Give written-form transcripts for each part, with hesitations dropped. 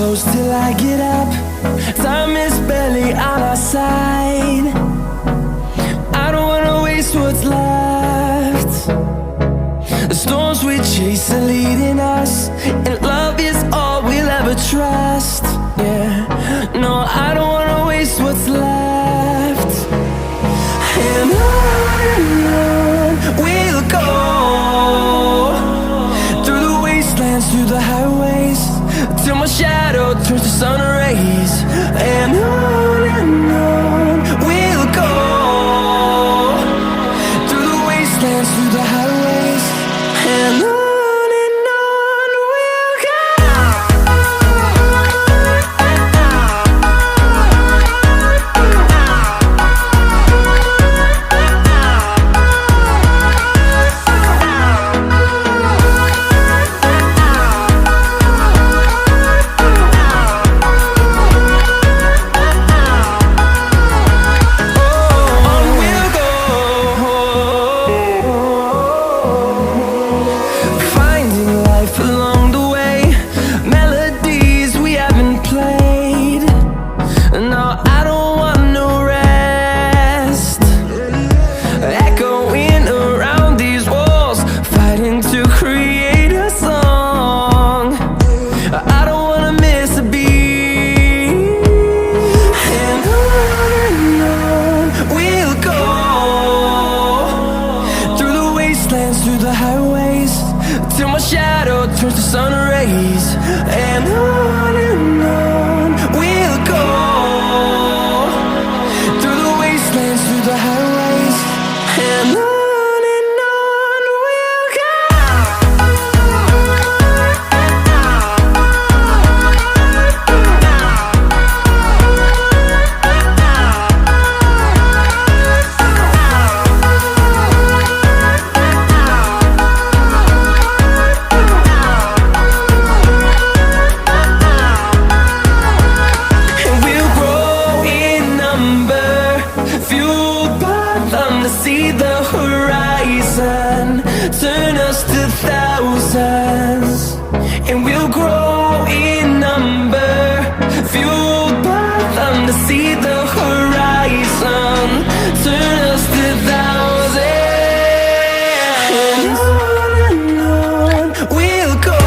close till I get up. Time is barely on our side. I don't wanna waste what's left. The storms we chase are leading us, and love is all we'll ever trust. Yeah, no, I don't wanna waste what's left. And on we'll go, through the wastelands, through the highways, till my shadow turns to sun rays. And on we'll go, through the wastelands, through the highways, and on we'll go. Through the highways, till my shadow turns to sun rays. And on we'll go, through the wastelands, through the highways, and on we'll go. See the horizon turn us to thousands, and we'll grow in number, fueled by them. To see the horizon turn us to thousands, and on we'll go,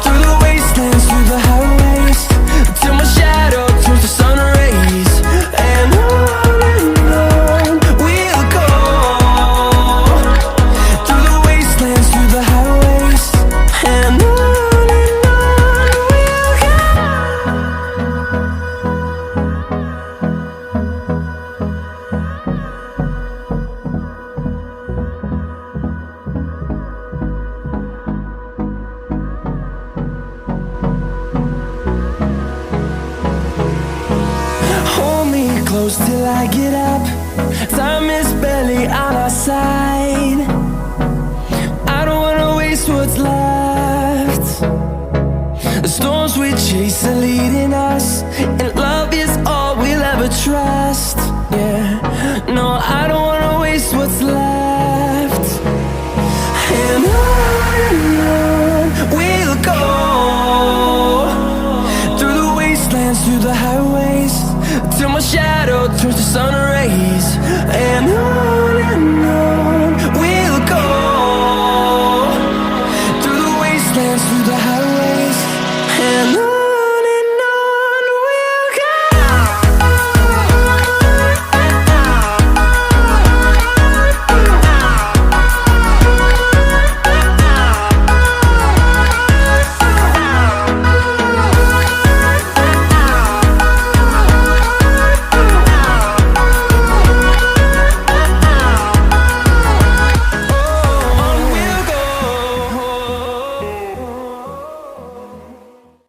through the wastelands, through the highways, till my shadow turns to sun rays. And close till I get up. Time is barely on our side. I don't wanna waste what's left. The storms we chase are leading us, and love is all we'll ever trust. Yeah, no, I don't wanna waste what's left. And on we'll go, through the wastelands, through the highways, till my shadow turns to sun rays. And on we'll go, through the wastelands, through the highways, and on.